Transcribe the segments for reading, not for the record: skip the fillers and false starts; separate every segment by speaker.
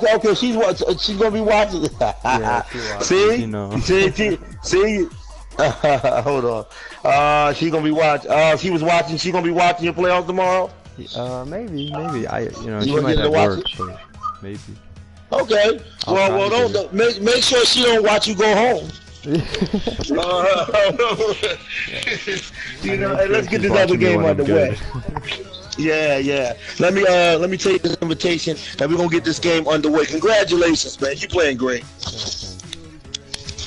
Speaker 1: Okay. She's gonna be watching.
Speaker 2: Yeah, she watches,
Speaker 1: See,
Speaker 2: you know.
Speaker 1: see. Hold on. She gonna be watching. She was watching. She gonna be watching your playoffs tomorrow.
Speaker 2: Maybe.
Speaker 1: You
Speaker 2: She might
Speaker 1: get her to
Speaker 2: have
Speaker 1: watch
Speaker 2: work,
Speaker 1: it?
Speaker 2: but maybe.
Speaker 1: Okay.
Speaker 2: I'll try to get
Speaker 1: Don't make sure she don't watch you go home. You know, and let's get this other game underway. Yeah. Let me take this invitation, and we're gonna get this game underway. Congratulations, man. You playing great.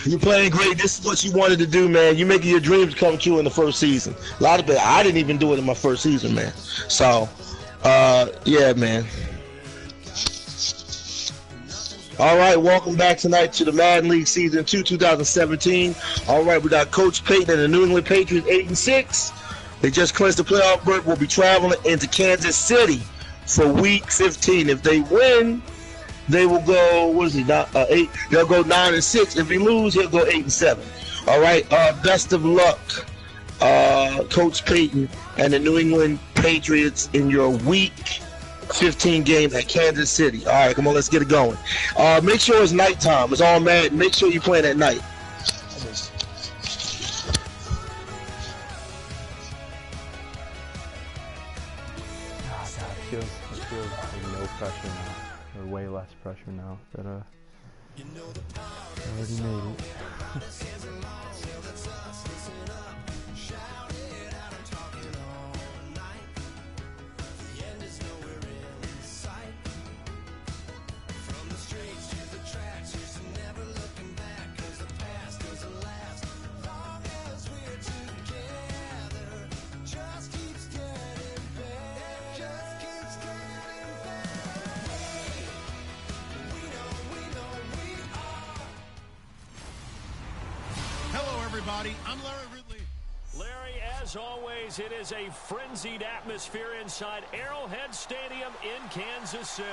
Speaker 1: You're playing great. This is what you wanted to do, man. You're making your dreams come true in the first season. A lot of people, I didn't even do it in my first season, man. So, yeah, man. All right, welcome back tonight to the Madden League Season 2, 2017. All right, we got Coach Payton and the New England Patriots 8-6. They just clinched the playoff berth. Will be traveling into Kansas City for Week 15. If they win, they will go. What is he? 8. They'll go 9-6. If he lose, he'll go 8-7. All right. Best of luck, Coach Payton and the New England Patriots in your Week 15 game at Kansas City. All right, come on, let's get it going. Make sure it's nighttime. It's all mad. Make sure you're playing at night.
Speaker 2: It feels like no pressure now, or way less pressure now that I already made it.
Speaker 3: I'm Larry Ridley. Larry, as always, it is a frenzied atmosphere inside Arrowhead Stadium in Kansas City.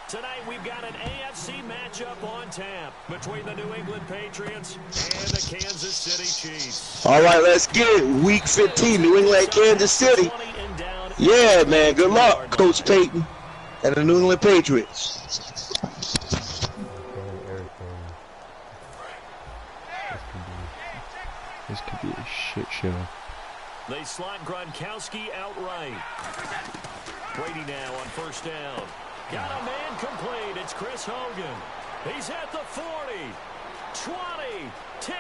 Speaker 3: Tonight, we've got an AFC matchup on tap between the New England Patriots and the Kansas City Chiefs.
Speaker 1: All right, let's get it. Week 15, New England, Kansas City. Yeah, man, good luck, Coach Payton and the New England Patriots.
Speaker 2: This could be a shit show.
Speaker 3: They slot Gronkowski outright. Brady now on first down. Got a man complete. It's Chris Hogan. He's at the 40, 20, 10,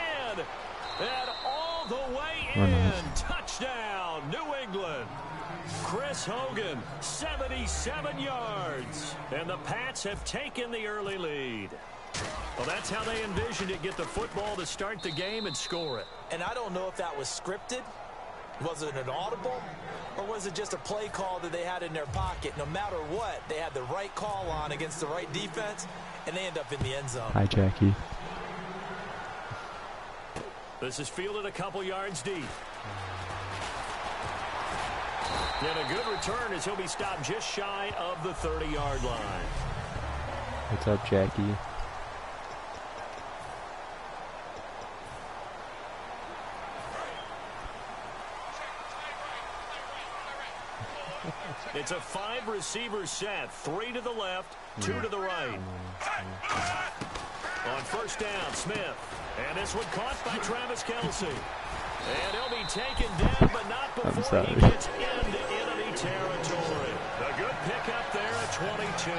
Speaker 3: and all the way in. Touchdown, New England. Chris Hogan, 77 yards. And the Pats have taken the early lead. Well, that's how they envisioned it. Get the football to start the game and score it.
Speaker 4: And I don't know if that was scripted. Was it an audible? Or was it just a play call that they had in their pocket? No matter what, they had the right call on against the right defense, and they end up in the end zone.
Speaker 2: Hi, Jackie.
Speaker 3: This is fielded a couple yards deep. And a good return as he'll be stopped just shy of the 30-yard line.
Speaker 2: What's up, Jackie?
Speaker 3: It's a 5-receiver set. 3 to the left, 2 to the right. On first down, Smith. And this one caught by Travis Kelce. And he'll be taken down, but not before he gets into enemy territory. A good pickup there at 22.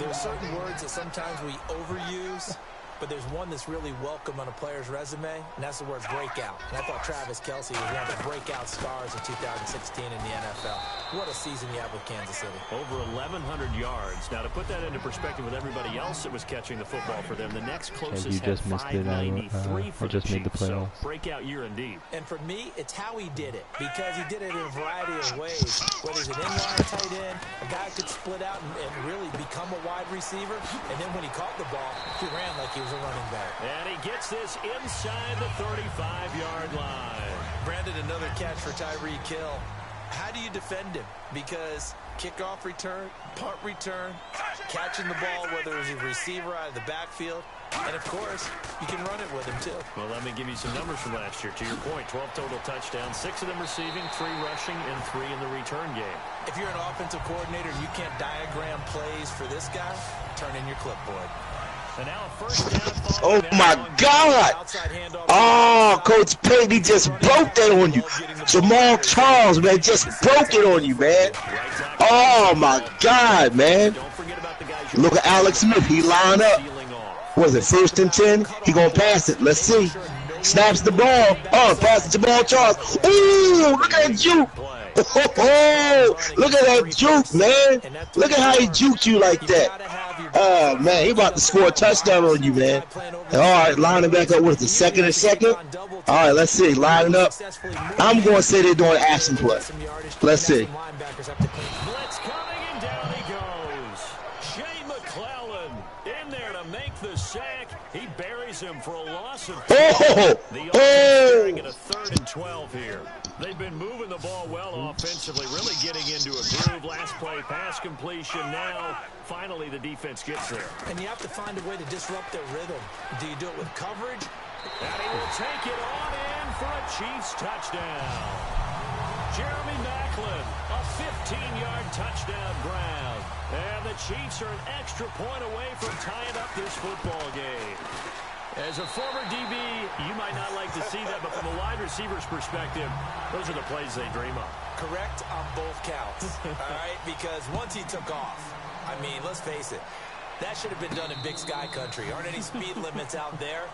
Speaker 4: There are certain words that sometimes we overuse, but there's one that's really welcome on a player's resume, and that's the word breakout. And I thought Travis Kelce was one of the breakout stars of 2016 in the NFL. What a season you have with Kansas City.
Speaker 3: Over 1,100 yards. Now, to put that into perspective with everybody else that was catching the football for them, the next closest had 593 for
Speaker 2: the
Speaker 3: Chiefs. So,
Speaker 2: playoffs.
Speaker 3: breakout year indeed.
Speaker 4: And for me, it's how he did it, because he did it in a variety of ways. Whether he's an inline tight end, a guy could split out and really become a wide receiver, and then when he caught the ball, he ran like he was a running back.
Speaker 3: And he gets this inside the 35-yard line.
Speaker 4: Brandon, another catch for Tyreek Hill. How do you defend him? Because kickoff return, punt return, catching the ball, whether it's a receiver out of the backfield, and, of course, you can run it with him, too.
Speaker 3: Well, let me give you some numbers from last year. To your point, 12 total touchdowns, 6 of them receiving, 3 rushing, and 3 in the return game.
Speaker 4: If you're an offensive coordinator and you can't diagram plays for this guy, turn in your clipboard.
Speaker 3: And now a first down.
Speaker 1: Oh, my God. Oh, Coach Payton, he just broke that on you. Jamal Charles, man, just broke it on you, man. Oh, my God, man. Look at Alex Smith. He lined up. Was it 1st and 10? He gonna pass it. Let's see. Snaps the ball. Oh, pass it to Jamal Charles. Ooh, look at that juke. Oh, look at that juke, man. Look at how he juked you like that. Oh, man, he about to score a touchdown on you, man. All right, lining back up. What is it, 2nd and 2nd? All right, let's see. Lining up. I'm going to say they're doing action play. Let's see.
Speaker 3: Blitz coming, and down he goes. Shea McClellan in there to make the sack. He buries him for a loss of 2. The offense staring at a 3rd and 12 here. They've been moving the ball well offensively, really getting into a groove. Last play, pass completion. Now, finally, the defense gets there.
Speaker 4: And you have to find a way to disrupt their rhythm. Do you do it with coverage?
Speaker 3: And he will take it on in for a Chiefs touchdown. Jeremy Maclin, a 15-yard touchdown grab. And the Chiefs are an extra point away from tying up this football game. As a former DB, you might not like to see that, but from a wide receiver's perspective, those are the plays they dream of.
Speaker 4: Correct on both counts, all right? Because once he took off, I mean, let's face it, that should have been done in Big Sky country. Aren't any speed limits out there?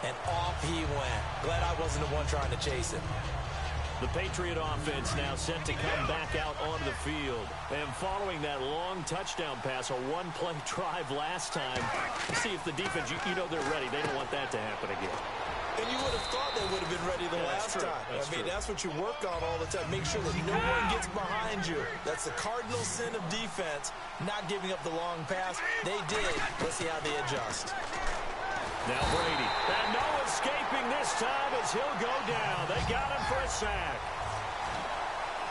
Speaker 4: And off he went. Glad I wasn't the one trying to chase him.
Speaker 3: The Patriot offense now set to come back out onto the field. And following that long touchdown pass, a one-play drive last time, see if the defense, you know they're ready. They don't want that to happen again.
Speaker 4: And you would have thought they would have been ready the last time. That's what you work on all the time. Make sure that no one gets behind you. That's the cardinal sin of defense, not giving up the long pass. They did. Let's see how they adjust.
Speaker 3: Now Brady. And no escaping this time as he'll go down. They got him for a sack.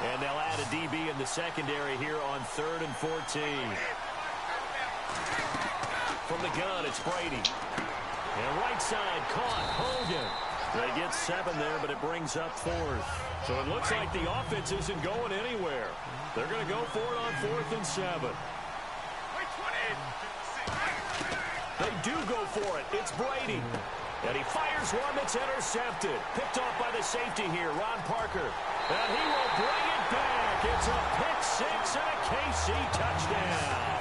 Speaker 3: And they'll add a DB in the secondary here on 3rd and 14. From the gun, it's Brady. And right side caught. Hogan. They get 7 there, but it brings up 4th. So it looks like the offense isn't going anywhere. They're going to go for it on 4th and 7. They do go for it. It's Brady. And he fires one that's intercepted. Picked off by the safety here, Ron Parker. And he will bring it back. It's a pick 6 and a KC touchdown.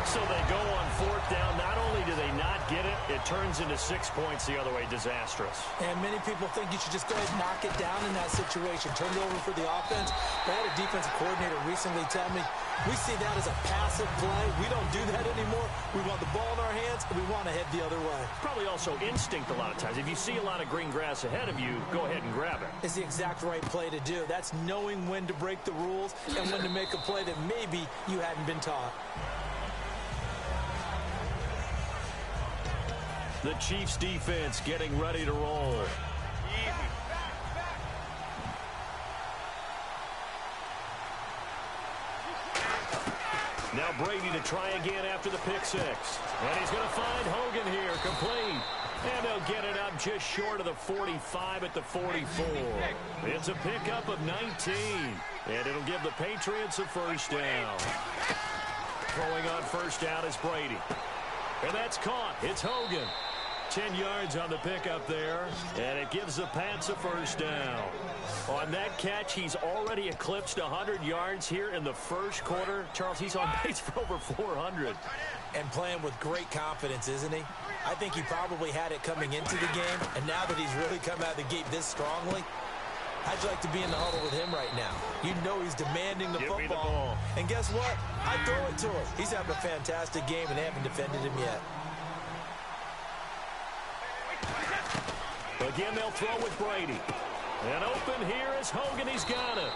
Speaker 3: So they go on 4th down. Not only do they not get it, it turns into 6 points the other way. Disastrous.
Speaker 4: And many people think you should just go ahead and knock it down in that situation. Turn it over for the offense. But I had a defensive coordinator recently tell me, we see that as a passive play. We don't do that anymore. We want the ball in our hands, and we want to head the other way.
Speaker 3: Probably also instinct a lot of times. If you see a lot of green grass ahead of you, go ahead and grab it.
Speaker 4: It's the exact right play to do. That's knowing when to break the rules and when to make a play that maybe you hadn't been taught.
Speaker 3: The Chiefs defense getting ready to roll. Now Brady to try again after the pick 6. And he's going to find Hogan here, complete. And they'll get it up just short of the 45 at the 44. It's a pickup of 19. And it'll give the Patriots a first down. Throwing on first down is Brady. And that's caught. It's Hogan. 10 yards on the pickup there, and it gives the Pats a first down. On that catch, he's already eclipsed 100 yards here in the first quarter. Charles, he's on pace for over 400.
Speaker 4: And playing with great confidence, isn't he? I think he probably had it coming into the game, and now that he's really come out of the gate this strongly, how'd you like to be in the huddle with him right now? You know he's demanding the football.
Speaker 3: Me the ball.
Speaker 4: And guess what? I throw it to him. He's having a fantastic game, and they haven't defended him yet.
Speaker 3: Again, they'll throw with Brady. And open here is Hogan. He's got it.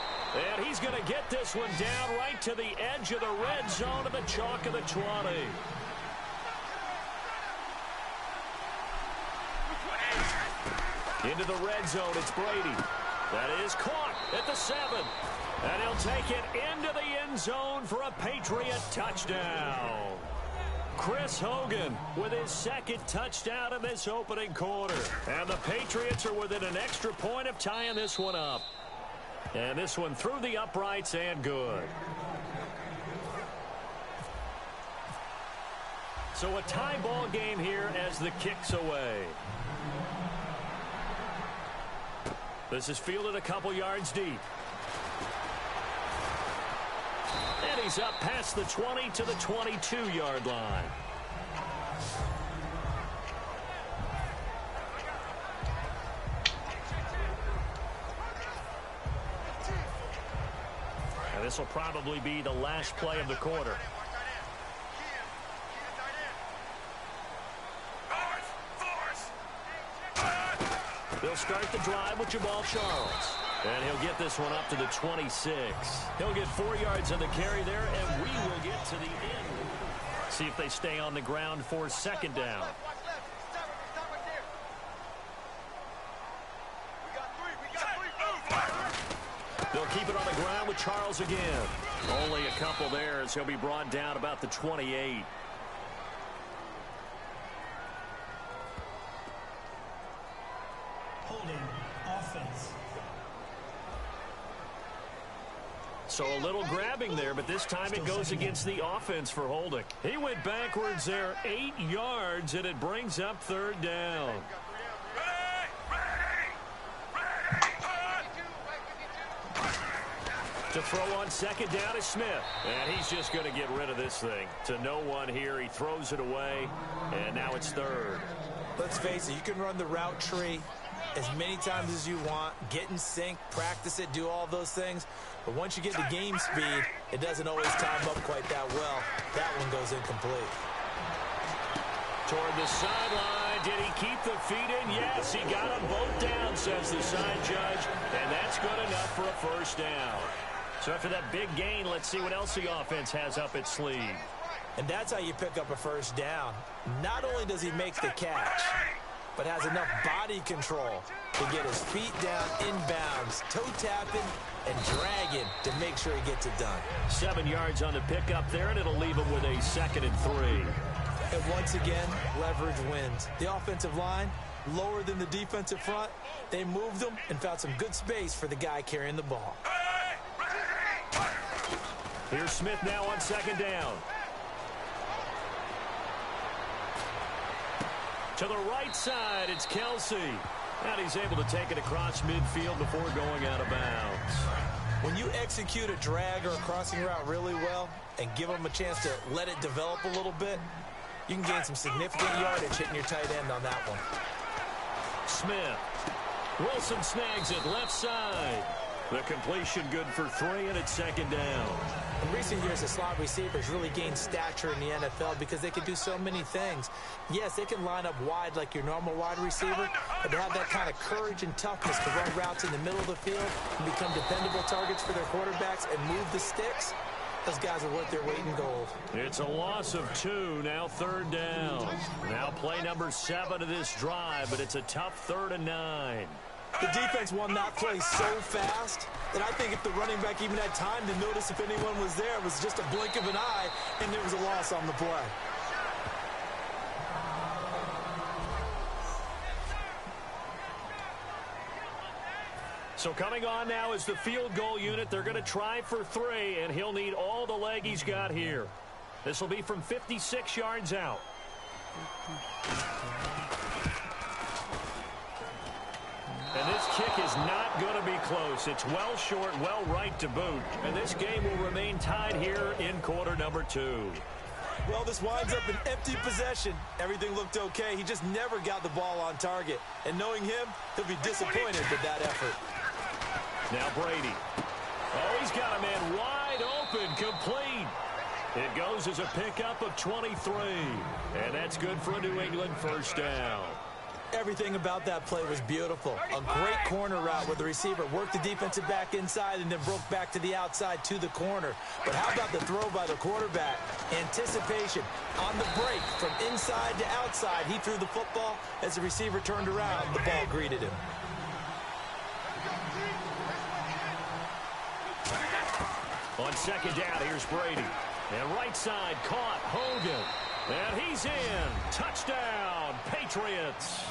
Speaker 3: And he's going to get this one down right to the edge of the red zone of the chalk of the 20. Into the red zone, it's Brady. That is caught at the 7. And he'll take it into the end zone for a Patriot touchdown. Chris Hogan with his second touchdown in this opening quarter. And the Patriots are within an extra point of tying this one up. And this one through the uprights and good. So a tie ball game here as the kick's away. This is fielded a couple yards deep. And he's up past the 20 to the 22-yard line. And this will probably be the last play of the quarter. They'll start the drive with Jamal Charles. And he'll get this one up to the 26. He'll get 4 yards on the carry there, and we will get to the end. See if they stay on the ground for second down. They'll keep it on the ground with Charles again. Only a couple there as he'll be brought down about the 28. So a little grabbing there, but this time it goes against the offense for holding. He went backwards there 8 yards, and it brings up third down. To throw on second down is Smith. And he's just going to get rid of this thing. To no one here, he throws it away, and now it's third.
Speaker 4: Let's face it, you can run the route tree as many times as you want, get in sync, practice it, do all those things. But once you get to game speed, it doesn't always time up quite that well. That one goes incomplete.
Speaker 3: Toward the sideline, did he keep the feet in? Yes, he got them both down, says the side judge, and that's good enough for a first down. So after that big gain, let's see what else the offense has up its sleeve.
Speaker 4: And that's how you pick up a first down. Not only does he make the catch, but has enough body control to get his feet down inbounds, toe tapping and dragging to make sure he gets it done.
Speaker 3: 7 yards on the pickup there, and it'll leave him with a 2nd and 3.
Speaker 4: And once again, leverage wins. The offensive line, lower than the defensive front. They moved them and found some good space for the guy carrying the ball.
Speaker 3: Here's Smith now on second down. To the right side, it's Kelsey. And he's able to take it across midfield before going out of bounds.
Speaker 4: When you execute a drag or a crossing route really well and give them a chance to let it develop a little bit, you can gain some significant yardage hitting your tight end on that one.
Speaker 3: Smith. Wilson snags it left side. The completion good for 3, and it's second down.
Speaker 4: In recent years, the slot receivers really gained stature in the NFL because they can do so many things. Yes, they can line up wide like your normal wide receiver, but to have that kind of courage and toughness to run routes in the middle of the field and become dependable targets for their quarterbacks and move the sticks, those guys are worth their weight in gold.
Speaker 3: It's a loss of 2, now third down. Now play number 7 of this drive, but it's a tough 3rd and 9.
Speaker 4: The defense won that play so fast that I think if the running back even had time to notice if anyone was there, it was just a blink of an eye, and there was a loss on the play.
Speaker 3: So coming on now is the field goal unit. They're going to try for 3, and he'll need all the leg he's got here. This will be from 56 yards out. And this kick is not going to be close. It's well short, well right to boot. And this game will remain tied here in quarter number 2.
Speaker 4: Well, this winds up an empty possession. Everything looked okay. He just never got the ball on target. And knowing him, he'll be disappointed with that effort.
Speaker 3: Now Brady. Oh, he's got a man wide open, complete. It goes as a pickup of 23. And that's good for a New England first down.
Speaker 4: Everything about that play was beautiful. A great corner route where the receiver worked the defensive back inside and then broke back to the outside to the corner. But how about the throw by the quarterback? Anticipation on the break from inside to outside. He threw the football. As the receiver turned around, the ball greeted him.
Speaker 3: On second down, here's Brady. And right side caught, Hogan. And he's in. Touchdown, Patriots.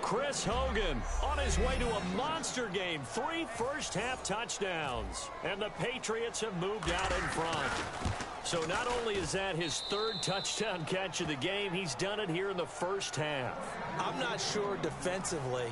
Speaker 3: Chris Hogan on his way to a monster game. 3 first-half touchdowns. And the Patriots have moved out in front. So not only is that his 3rd touchdown catch of the game, he's done it here in the first half.
Speaker 4: I'm not sure defensively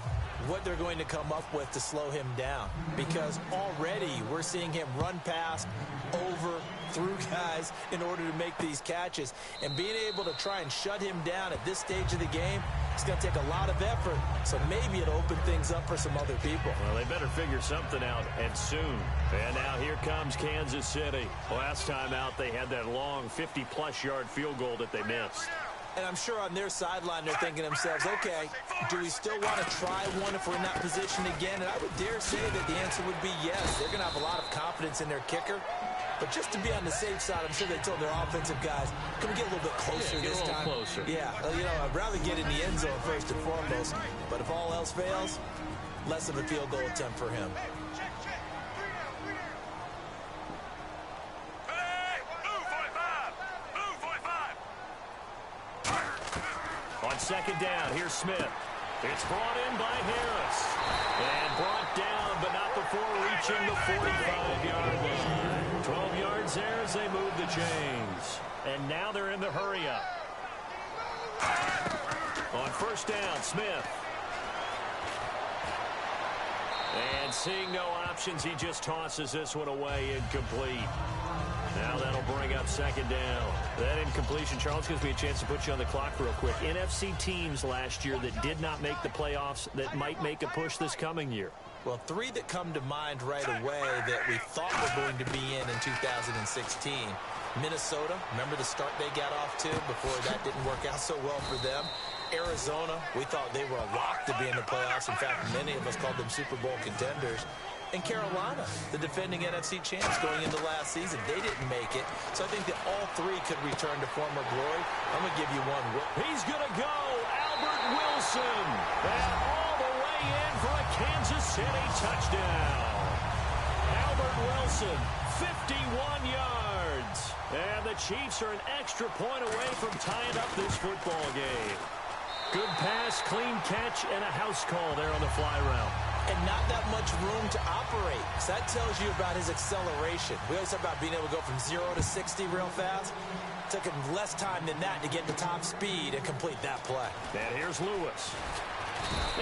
Speaker 4: what they're going to come up with to slow him down, because already we're seeing him run past, over, through guys in order to make these catches. And being able to try and shut him down at this stage of the game, it's going to take a lot of effort. So maybe it'll open things up for some other people.
Speaker 3: Well, they better figure something out, and soon. And now here comes Kansas City. Last time out, they had that long 50-plus yard field goal that they missed.
Speaker 4: And I'm sure on their sideline they're thinking to themselves, okay, do we still want to try one if we're in that position again? And I would dare say that the answer would be yes. They're going to have a lot of confidence in their kicker. But just to be on the safe side, I'm sure they told their offensive guys, can we get a little bit closer this time?
Speaker 3: Closer.
Speaker 4: Yeah, you know, I'd rather get in the end zone first and foremost. But if all else fails, less of a field goal attempt for him.
Speaker 3: On second down, here's Smith. It's brought in by Harris. And brought down, but not before reaching the 45-yard line. 12 yards there as they move the chains. And now they're in the hurry-up. On first down, Smith. And seeing no options, he just tosses this one away, incomplete. Now that'll bring up second down. That incompletion, Charles, gives me a chance to put you on the clock real quick. NFC teams last year that did not make the playoffs that might make a push this coming year.
Speaker 4: Well, 3 that come to mind right away that we thought were going to be in 2016. Minnesota, remember the start they got off to before that didn't work out so well for them. Arizona, we thought they were a lock to be in the playoffs. In fact, many of us called them Super Bowl contenders. And Carolina, the defending NFC champs going into last season, they didn't make it. So I think that all 3 could return to former glory. I'm going to give you one.
Speaker 3: He's going to go, Albert Wilson. And all the way in for a Kansas City touchdown. Albert Wilson, 51 yards. And the Chiefs are an extra point away from tying up this football game. Good pass, clean catch, and a house call there on the fly route.
Speaker 4: And not that much room to operate. So that tells you about his acceleration. We always talk about being able to go from 0 to 60 real fast. It took him less time than that to get to top speed and complete that play.
Speaker 3: And here's Lewis.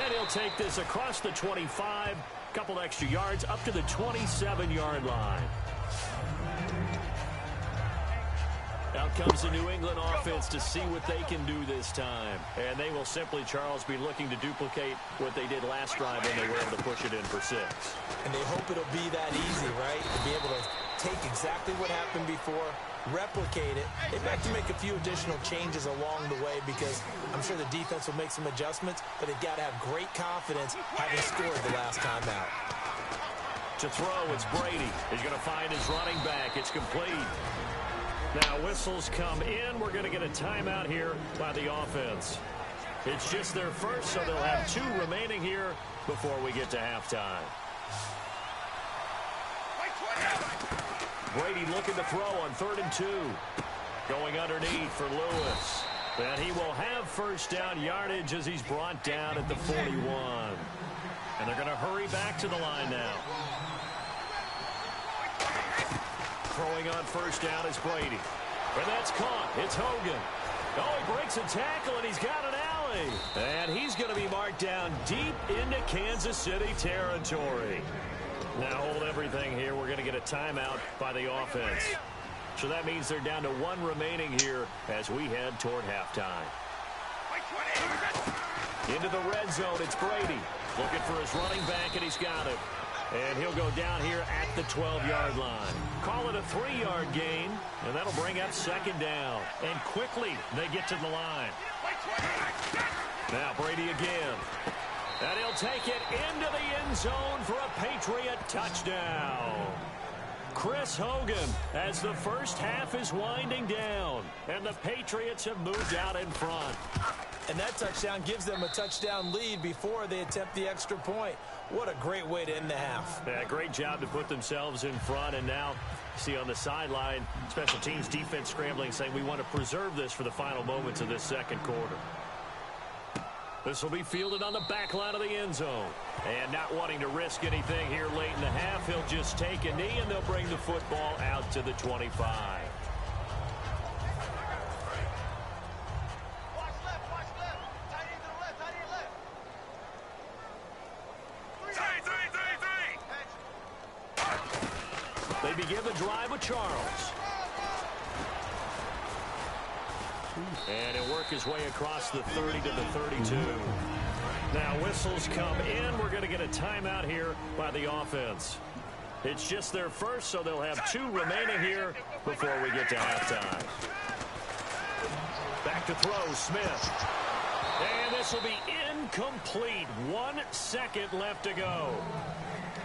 Speaker 3: And he'll take this across the 25, couple extra yards up to the 27-yard line. Out comes the New England offense to see what they can do this time. And they will simply, Charles, be looking to duplicate what they did last drive when they were able to push it in for 6.
Speaker 4: And they hope it'll be that easy, right? To be able to take exactly what happened before, replicate it. They've got to make a few additional changes along the way because I'm sure the defense will make some adjustments, but they've got to have great confidence having scored the last time out.
Speaker 3: To throw, it's Brady. He's going to find his running back. It's complete. Now whistles come in. We're going to get a timeout here by the offense. It's just their first, so they'll have 2 remaining here before we get to halftime. Brady looking to throw on 3rd and 2. Going underneath for Lewis. And he will have first down yardage as he's brought down at the 41. And they're going to hurry back to the line now. Throwing on first down is Brady. And that's caught. It's Hogan. Oh, he breaks a tackle, and he's got an alley. And he's going to be marked down deep into Kansas City territory. Now hold everything here. We're going to get a timeout by the offense. So that means they're down to 1 remaining here as we head toward halftime. Into the red zone, it's Brady. Looking for his running back, and he's got it. And he'll go down here at the 12-yard line. Call it a 3-yard gain, and that'll bring up second down. And quickly, they get to the line. Now Brady again. And he'll take it into the end zone for a Patriot touchdown. Chris Hogan as the first half is winding down, and the Patriots have moved out in front.
Speaker 4: And that touchdown gives them a touchdown lead before they attempt the extra point. What a great way to end the half.
Speaker 3: Yeah, great job to put themselves in front, and now see on the sideline, special teams defense scrambling, saying we want to preserve this for the final moments of this second quarter. This will be fielded on the back line of the end zone. And not wanting to risk anything here late in the half, he'll just take a knee, and they'll bring the football out to the 25. They begin the drive with Charles. And he'll work his way across the 30 to the 32. Now whistles come in. We're going to get a timeout here by the offense. It's just their first, so they'll have 2 remaining here before we get to halftime. Back to throw, Smith. And this will be incomplete. 1 second left to go.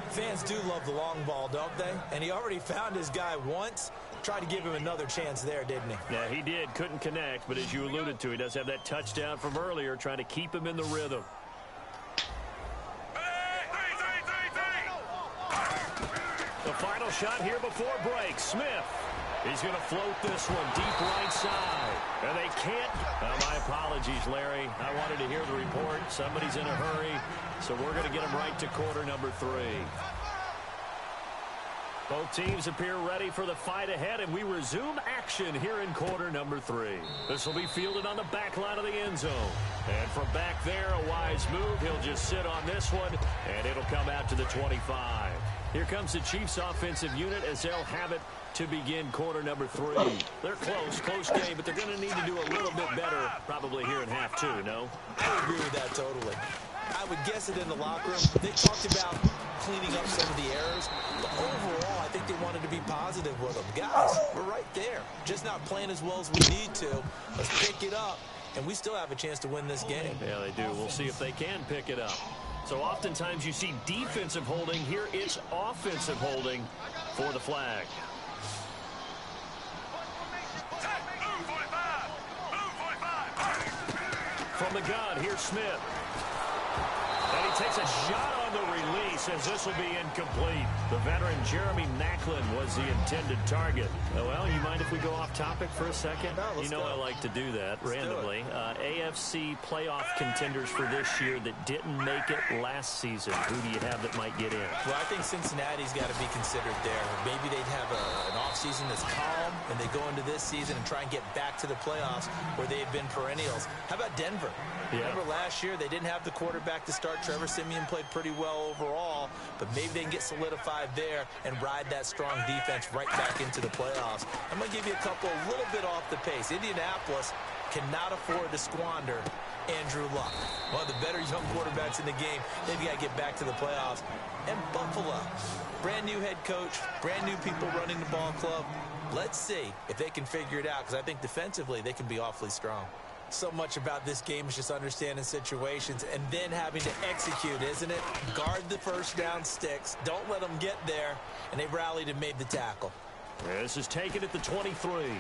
Speaker 4: Fans do love the long ball, don't they? And he already found his guy once. Tried to give him another chance there, didn't he?
Speaker 3: Yeah, he did. Couldn't connect, but as you alluded to, he does have that touchdown from earlier, trying to keep him in the rhythm. The final shot here before break. Smith. He's going to float this one deep right side. And they can't. My apologies, Larry. I wanted to hear the report. Somebody's in a hurry. So we're going to get him right to quarter number 3. Both teams appear ready for the fight ahead, and we resume action here in quarter number 3. This will be fielded on the back line of the end zone. And from back there, a wise move. He'll just sit on this one, and it'll come out to the 25. Here comes the Chiefs offensive unit as they'll have it to begin quarter number 3. They're close game, but they're going to need to do a little bit better probably here in half 2, no?
Speaker 4: I agree with that totally. I would guess it in the locker room. They talked about cleaning up some of the errors, but overall, I think they wanted to be positive with them. Guys, we're right there. Just not playing as well as we need to. Let's pick it up, and we still have a chance to win this game.
Speaker 3: Yeah, they do. We'll see if they can pick it up. So oftentimes you see defensive holding. Here it's offensive holding for the flag. From the gun, here's Smith. And he takes a shot on the release as this will be incomplete. The veteran Jeremy Macklin was the intended target. Well, you mind if we go off topic for a second?
Speaker 4: No, let's go.
Speaker 3: I like to do that randomly. AFC playoff contenders for this year that didn't make it last season. Who do you have that might get in?
Speaker 4: Well, I think Cincinnati's got to be considered there. Maybe they'd have an offseason that's calm, and they go into this season and try and get back to the playoffs where they've been perennials. How about Denver?
Speaker 3: Yeah.
Speaker 4: Remember last year, they didn't have the quarterback to start. Trevor Siemian played pretty well overall, but maybe they can get solidified there and ride that strong defense right back into the playoffs. I'm going to give you a couple a little bit off the pace. Indianapolis cannot afford to squander Andrew Luck, one of the better young quarterbacks in the game. They've got to get back to the playoffs. And Buffalo, brand new head coach, brand new people running the ball club. Let's see if they can figure it out, because I think defensively they can be awfully strong. So much about this game is just understanding situations and then having to execute, isn't it? Guard the first down sticks. Don't let them get there. And they rallied and made the tackle.
Speaker 3: This is taken at the 23.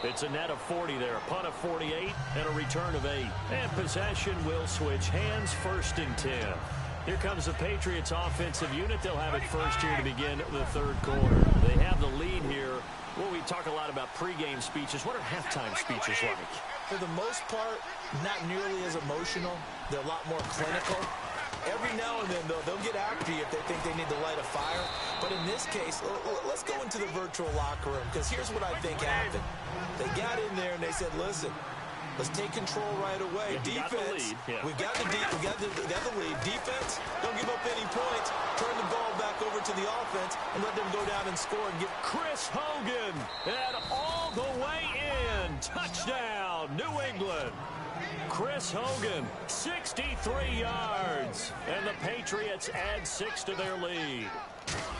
Speaker 3: It's a net of 40 there. A punt of 48 and a return of 8. And possession will switch hands, 1st and 10. Here comes the Patriots offensive unit. They'll have it first here to begin the 3rd quarter. They have the lead here. Well, we talk a lot about pregame speeches. What are halftime speeches like?
Speaker 4: For the most part, not nearly as emotional. They're a lot more clinical. Every now and then, though, they'll get after you if they think they need to light a fire. But in this case, let's go into the virtual locker room, because here's what I think happened. They got in there and they said, listen, let's take control right away. Defense, we got the lead. Defense, don't give up any points. Turn the ball back over to the offense and let them go down and score and get
Speaker 3: Chris Hogan, and all the way in. Touchdown, New England. Chris Hogan, 63 yards, and the Patriots add 6 to their lead.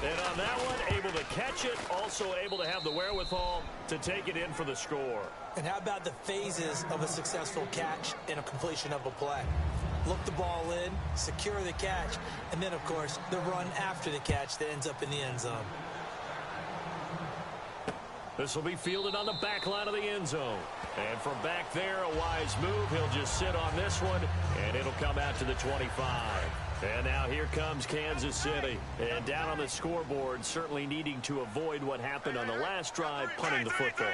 Speaker 3: And on that one, able to catch it, also able to have the wherewithal to take it in for the score.
Speaker 4: And how about the phases of a successful catch and a completion of a play? look the ball in, secure the catch, and then, of course, the run after the catch that ends up in the end zone.
Speaker 3: This will be fielded on the back line of the end zone. And from back there, a wise move. He'll just sit on this one, and it'll come out to the 25. And now here comes Kansas City. And down on the scoreboard, certainly needing to avoid what happened on the last drive, punting the football.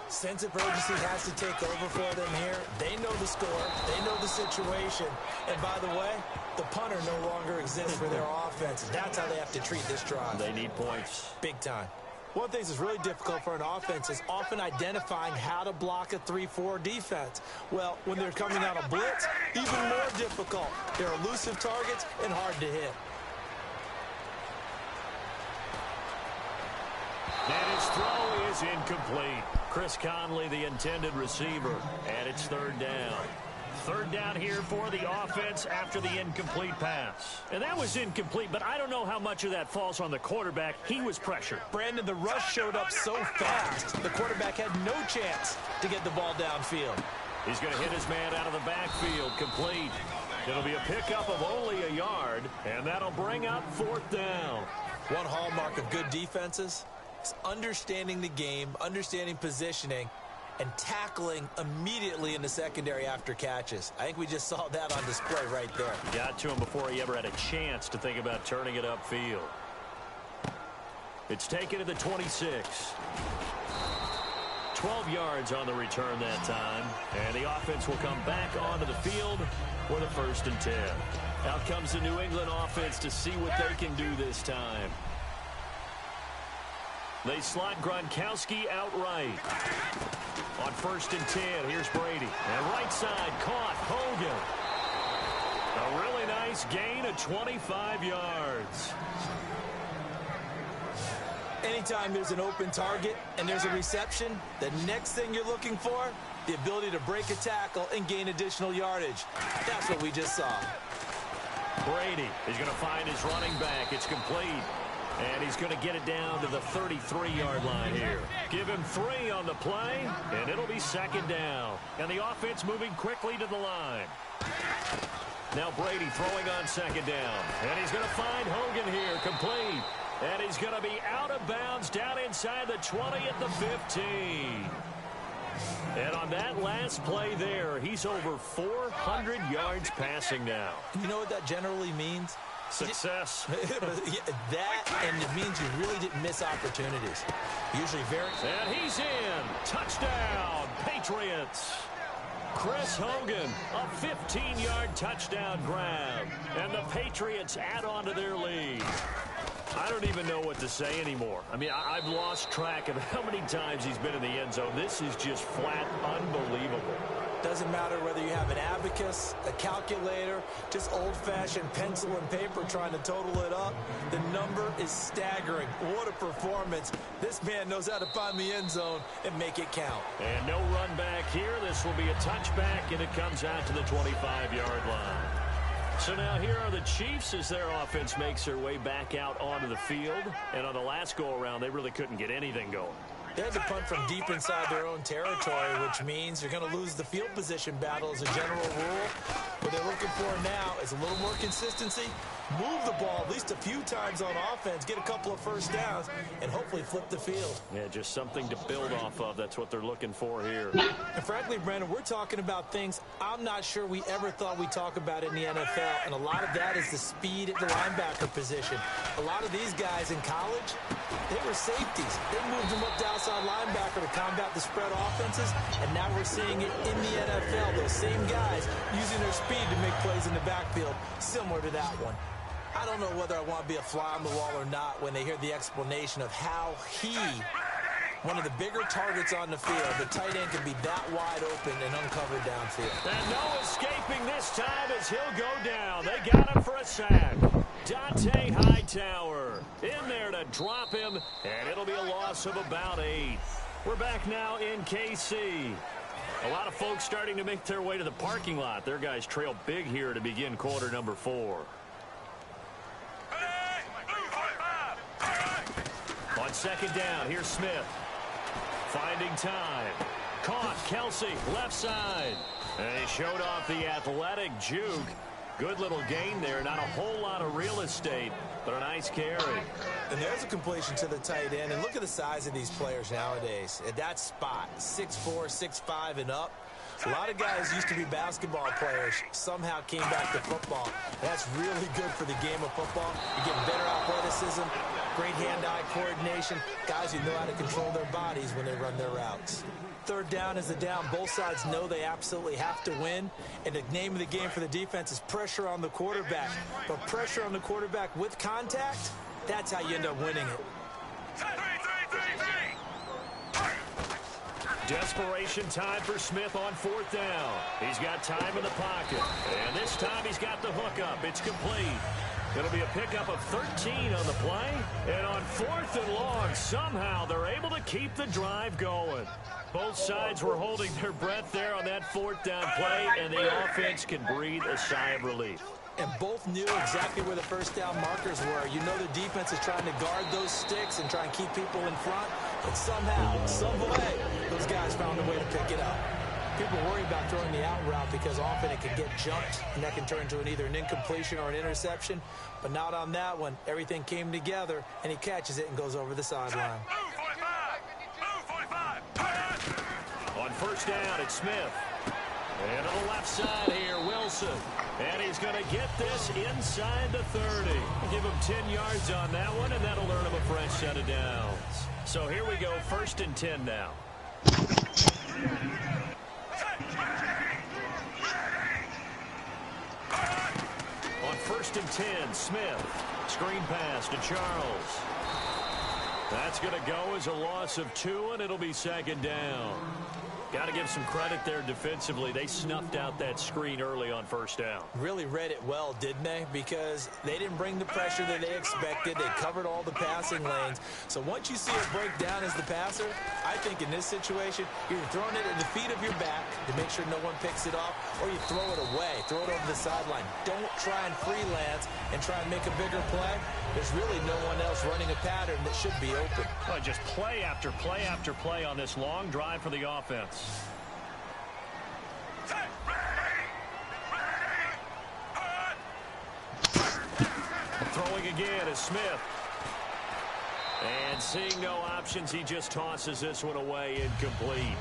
Speaker 4: Sense of urgency has to take over for them here. They know the score. They know the situation. And by the way, the punter no longer exists for their offense. That's how they have to treat this drive.
Speaker 3: They need points.
Speaker 4: Big time. One thing that's really difficult for an offense is often identifying how to block a 3-4 defense. Well, when they're coming out of blitz, even more difficult. They're elusive targets and hard to hit.
Speaker 3: And his throw is incomplete. Chris Conley, the intended receiver, and it's third down. Third down here for the offense after the incomplete pass. And that was incomplete, but I don't know how much of that falls on the quarterback. He was pressured.
Speaker 4: Brandon, the rush showed up so fast, the quarterback had no chance to get the ball downfield.
Speaker 3: He's going to hit his man out of the backfield, complete. It'll be a pickup of only a yard, and that'll bring up fourth down.
Speaker 4: One hallmark of good defenses is understanding the game, understanding positioning, and tackling immediately in the secondary after catches. I think we just saw that on display right there.
Speaker 3: Got to him before he ever had a chance to think about turning it upfield. It's taken to the 26. 12 yards on the return that time. And the offense will come back onto the field for the 1st and 10. Out comes the New England offense to see what they can do this time. They slot Gronkowski outright. On 1st and 10, here's Brady. And right side, caught, Hogan. A really nice gain of 25 yards.
Speaker 4: Anytime there's an open target and there's a reception, the next thing you're looking for, the ability to break a tackle and gain additional yardage. That's what we just saw.
Speaker 3: Brady is going to find his running back. It's complete. And he's going to get it down to the 33-yard line here. Give him 3 on the play, and it'll be 2nd down. And the offense moving quickly to the line. Now Brady throwing on 2nd down. And he's going to find Hogan here, complete. And he's going to be out of bounds down inside the 20 at the 15. And on that last play there, he's over 400 yards passing now.
Speaker 4: You know what that generally means?
Speaker 3: Success.
Speaker 4: That, and it means you really didn't miss opportunities. Usually very...
Speaker 3: And he's in. Touchdown, Patriots. Chris Hogan, a 15-yard touchdown grab. And the Patriots add on to their lead. I don't even know what to say anymore. I mean, I've lost track of how many times he's been in the end zone. This is just flat unbelievable.
Speaker 4: Doesn't matter whether you have an abacus, a calculator, just old-fashioned pencil and paper trying to total it up. The number is staggering. What a performance. This man knows how to find the end zone and make it count.
Speaker 3: And no run back here. This will be a touchback, and it comes out to the 25-yard line. So now here are the Chiefs as their offense makes their way back out onto the field. And on the last go-around, they really couldn't get anything going.
Speaker 4: They had to punt from deep inside their own territory, which means you're going to lose the field position battle as a general rule. What they're looking for now is a little more consistency, move the ball at least a few times on offense, get a couple of first downs, and hopefully flip the field.
Speaker 3: Yeah, just something to build off of. That's what they're looking for here.
Speaker 4: And frankly, Brandon, we're talking about things I'm not sure we ever thought we'd talk about in the NFL, and a lot of that is the speed at the linebacker position. A lot of these guys in college, they were safeties. They moved them up to outside linebacker to combat the spread offenses, and now we're seeing it in the NFL. Those same guys using their speed to make plays in the backfield, similar to that one. I don't know whether I want to be a fly on the wall or not when they hear the explanation of how he, one of the bigger targets on the field, the tight end can be that wide open and uncovered downfield.
Speaker 3: And no escaping this time as he'll go down. They got him for a sack. Dante Hightower in there to drop him, and it'll be a loss of about 8. We're back now in KC. A lot of folks starting to make their way to the parking lot. Their guys trail big here to begin quarter number 4. On 2nd down, here's Smith. Finding time. Caught. Kelsey, left side. And he showed off the athletic juke. Good little gain there. Not a whole lot of real estate, but a nice carry.
Speaker 4: And there's a completion to the tight end. And look at the size of these players nowadays. At that spot, 6'4", 6'5", and up. A lot of guys used to be basketball players, somehow came back to football. That's really good for the game of football. You're getting better athleticism, great hand-eye coordination, guys who know how to control their bodies when they run their routes. Third down is the down. Both sides know they absolutely have to win. And the name of the game for the defense is pressure on the quarterback. But pressure on the quarterback with contact, that's how you end up winning it.
Speaker 3: Desperation time for Smith on fourth down. He's got time in the pocket. And this time he's got the hookup. It's complete. It'll be a pickup of 13 on the play. And on fourth and long, somehow they're able to keep the drive going. Both sides were holding their breath there on that fourth down play, and the offense can breathe a sigh of relief.
Speaker 4: And both knew exactly where the first down markers were. You know the defense is trying to guard those sticks and try and keep people in front. But somehow, some way, those guys found a way to pick it up. People worry about throwing the out route because often it can get jumped, and that can turn into either an incompletion or an interception. But not on that one. Everything came together, and he catches it and goes over the sideline.
Speaker 3: On first down, it's Smith. And on the left side here, Wilson. And he's going to get this inside the 30. Give him 10 yards on that one, and that'll earn him a fresh set of downs. So here we go, 1st and 10 now. On 1st and 10, Smith. Screen pass to Charles. That's going to go as a loss of 2, and it'll be 2nd down. Got to give some credit there defensively. They snuffed out that screen early on 1st down.
Speaker 4: Really read it well, didn't they? Because they didn't bring the pressure that they expected. They covered all the passing lanes. So once you see it break down as the passer, I think in this situation, you're throwing it at the feet of your back to make sure no one picks it off, or you throw it away, throw it over the sideline. Don't try and freelance and try and make a bigger play. There's really no one else running a pattern that should be open.
Speaker 3: Well, just play after play after play on this long drive for the offense. Throwing again is Smith. And seeing no options, he just tosses this one away, incomplete.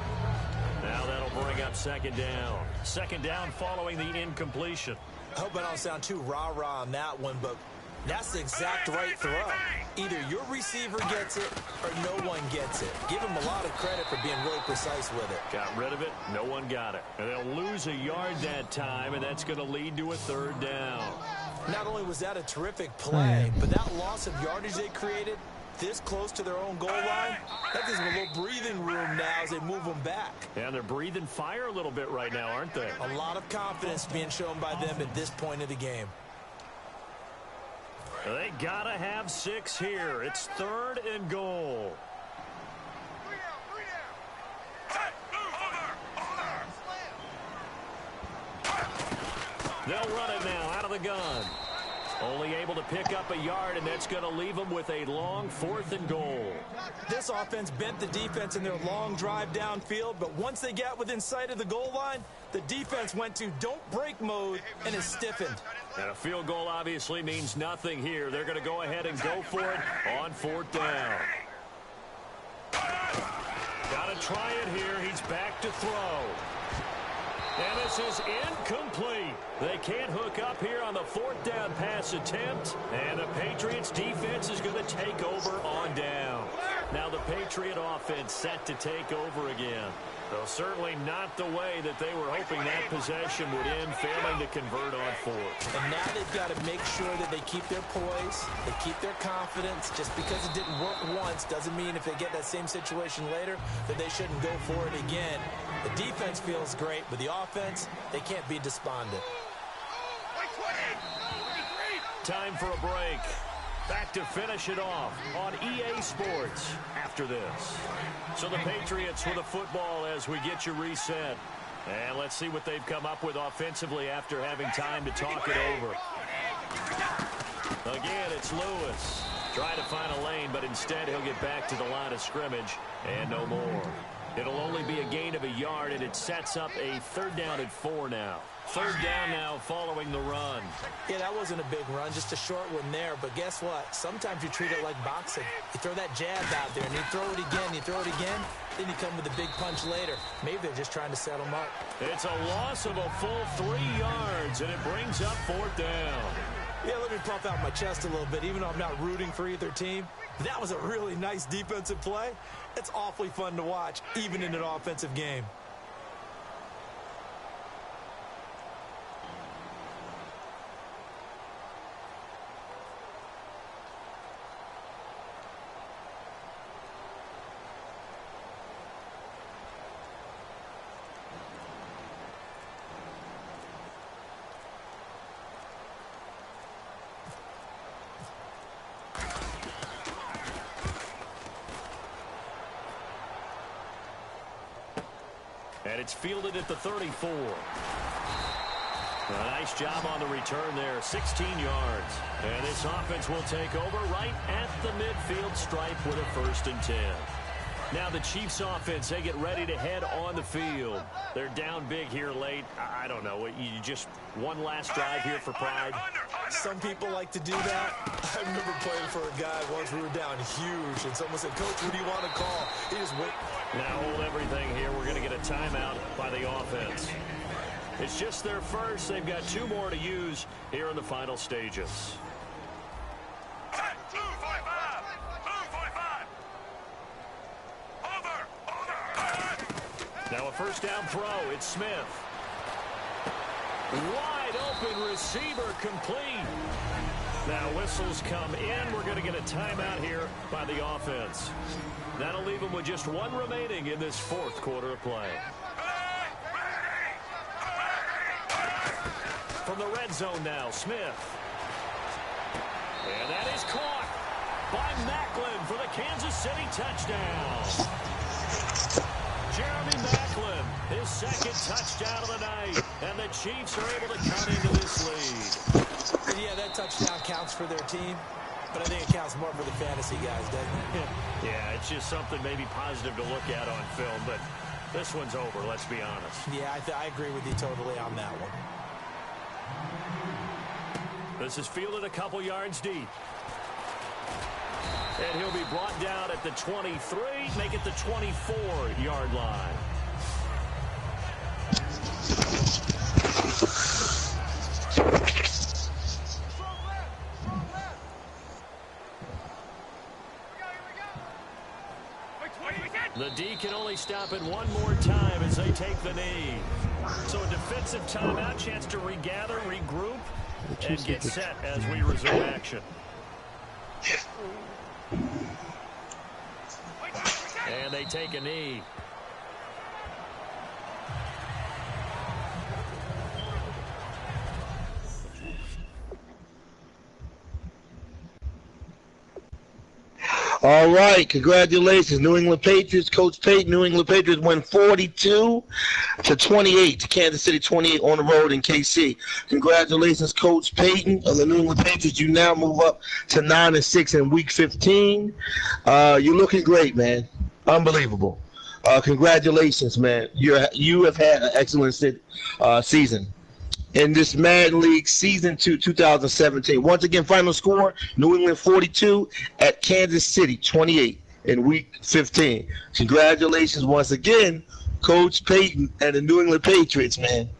Speaker 3: Now that'll bring up 2nd down. 2nd down following the incompletion.
Speaker 4: I hope I don't sound too rah-rah on that one, but that's the exact right throw. Either your receiver gets it or no one gets it. Give him a lot of credit for being really precise with it.
Speaker 3: Got rid of it. No one got it. And they'll lose a yard that time, and that's going to lead to a 3rd down.
Speaker 4: Not only was that a terrific play, but that loss of yardage they created this close to their own goal line, that gives them a little breathing room now as they move them back.
Speaker 3: And they're breathing fire a little bit right now, aren't they?
Speaker 4: A lot of confidence being shown by them at this point of the game.
Speaker 3: They gotta have 6 here. It's 3rd and goal. They'll run it now out of the gun. Only able to pick up a yard, and that's going to leave them with a long 4th and goal.
Speaker 4: This offense bent the defense in their long drive downfield, but once they got within sight of the goal line, the defense went to don't break mode and is stiffened.
Speaker 3: And a field goal obviously means nothing here. They're going to go ahead and go for it on 4th down. Got to try it here. He's back to throw. And this is incomplete. They can't hook up here on the 4th down pass attempt. And the Patriots defense is going to take over on down. Now the Patriot offense set to take over again. Though certainly not the way that they were hoping that possession would end, failing to convert on 4th.
Speaker 4: And now they've got to make sure that they keep their poise, they keep their confidence. Just because it didn't work once doesn't mean if they get that same situation later that they shouldn't go for it again. The defense feels great, but the offense, they can't be despondent.
Speaker 3: Time for a break. Back to finish it off on EA Sports after this. So the Patriots with the football as we get you reset. And let's see what they've come up with offensively after having time to talk it over. Again, it's Lewis. Trying to find a lane, but instead he'll get back to the line of scrimmage and no more. It'll only be a gain of a yard, and it sets up a 3rd down and 4 now. 3rd down now following the run.
Speaker 4: Yeah, that wasn't a big run, just a short one there. But guess what? Sometimes you treat it like boxing. You throw that jab out there, and you throw it again, then you come with a big punch later. Maybe they're just trying to set them up.
Speaker 3: It's a loss of a full 3 yards, and it brings up 4th down.
Speaker 4: Yeah, let me puff out my chest a little bit, even though I'm not rooting for either team. That was a really nice defensive play. It's awfully fun to watch, even in an offensive game.
Speaker 3: And it's fielded at the 34. A nice job on the return there, 16 yards. And this offense will take over right at the midfield stripe with a 1st and 10. Now the Chiefs offense, they get ready to head on the field. They're down big here late. I don't know. You just one last drive here for pride.
Speaker 4: Some people like to do that. I remember playing for a guy once we were down huge, and someone said, "Coach, what do you want to call?" He just wait.
Speaker 3: Now hold everything here. We're going to get a timeout by the offense. It's just their first. They've got 2 more to use here in the final stages. Now a 1st down throw. It's Smith. Wide open receiver, complete. Now whistles come in. We're going to get a timeout here by the offense. That'll leave them with just 1 remaining in this 4th quarter of play. From the red zone now, Smith. And that is caught by Macklin for the Kansas City touchdown. Jeremy Macklin, his 2nd touchdown of the night. And the Chiefs are able to cut into this lead.
Speaker 4: Yeah, that touchdown counts for their team, but I think it counts more for the fantasy guys, doesn't it?
Speaker 3: Yeah, it's just something maybe positive to look at on film, but this one's over, let's be honest.
Speaker 4: Yeah, I agree with you totally on that one.
Speaker 3: This is fielded a couple yards deep. And he'll be brought down at the 23, make it the 24-yard line. The D can only stop it 1 more time as they take the knee. So a defensive timeout, chance to regather, regroup, and get set as we resume action. And they take a knee.
Speaker 1: All right, congratulations, New England Patriots. Coach Payton, New England Patriots win 42-28 to Kansas City 28 on the road in KC. Congratulations, Coach Payton of the New England Patriots. You now move up to 9-6 in Week 15. You're looking great, man. Unbelievable. Congratulations, man. You have had an excellent season in this Madden League Season 2 2017. Once again, final score, New England 42 at Kansas City 28 in Week 15. Congratulations once again, Coach Payton and the New England Patriots, man.